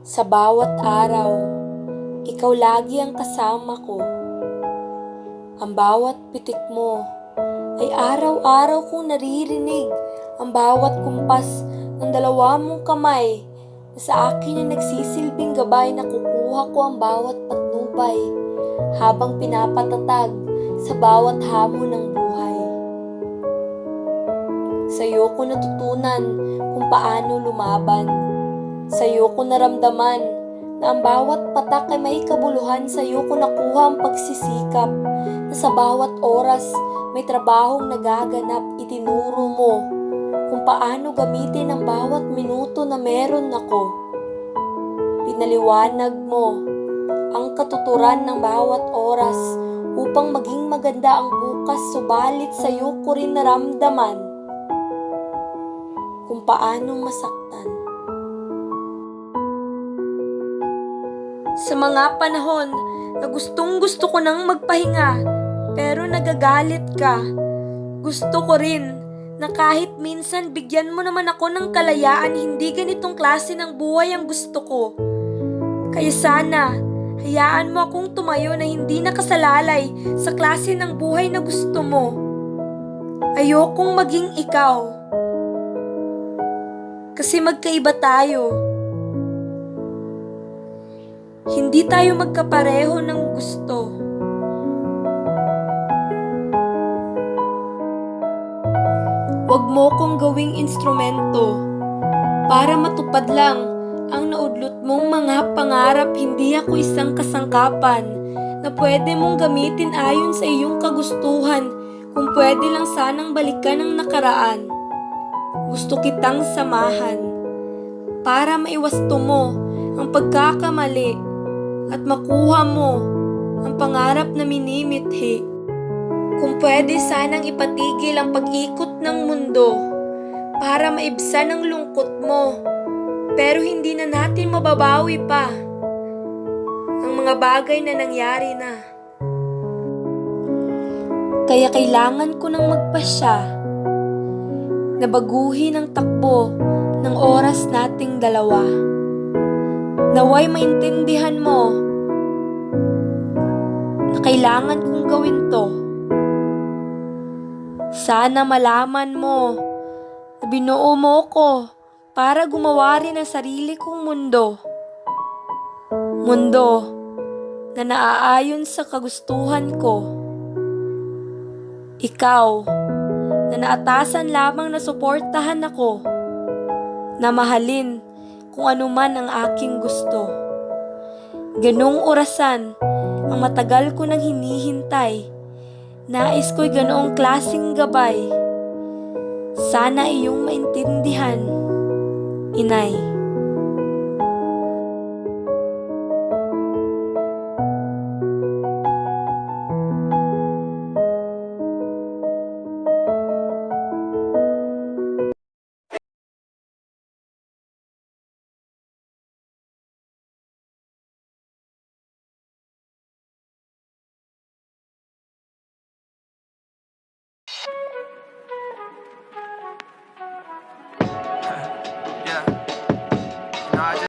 Sa bawat araw, ikaw lagi ang kasama ko. Ang bawat pitik mo ay araw-araw kong naririnig. Ang bawat kumpas ng dalawa mong kamay na sa akin ay nagsisilbing gabay na kukuha ko ang bawat patnubay habang pinapatatag sa bawat hamon ng buhay. Sa'yo ko natutunan kung paano lumaban. Sa'yo ko naramdaman na ang bawat patak ay may kabuluhan. Sa'yo ko nakuha ang pagsisikap na sa bawat oras may trabahong nagaganap. Itinuro mo kung paano gamitin ang bawat minuto na meron ako. Pinaliwanag mo ang katuturan ng bawat oras upang maging maganda ang bukas. Subalit sa'yo ko rin naramdaman kung paano masaktan. Sa mga panahon na gustong-gusto ko nang magpahinga pero nagagalit ka, gusto ko rin na kahit minsan bigyan mo naman ako ng kalayaan. Hindi ganitong klase ng buhay ang gusto ko. Kaya sana, hayaan mo akong tumayo na hindi nakasalalay sa klase ng buhay na gusto mo. Ayokong maging ikaw. Kasi magkaiba tayo. Hindi tayo magkapareho ng gusto. Huwag mo kong gawing instrumento para matupad lang ang naudlot mong mga pangarap. Hindi ako isang kasangkapan na pwede mong gamitin ayon sa iyong kagustuhan. Kung pwede lang sanang balikan ang nakaraan, gusto kitang samahan para maiwasto mo ang pagkakamali at makuha mo ang pangarap na minimithi. Kung pwede sanang ipatigil ang pag-ikot ng mundo para maibsan ang lungkot mo, pero hindi na natin mababawi pa ang mga bagay na nangyari na. Kaya kailangan ko nang magpasya na baguhin ang takbo ng oras nating dalawa. Naway maintindihan mo na kailangan kong gawin to. Sana malaman mo na binuo mo ko para gumawa rin ng sarili kong mundo. Mundo na naaayon sa kagustuhan ko. Ikaw na naatasan lamang na suportahan ako, na mahalin kung ano man ang aking gusto. Ganong orasan ang matagal ko nang hinihintay. Nais ko'y ganoong klaseng gabay. Sana iyong maintindihan, Inay.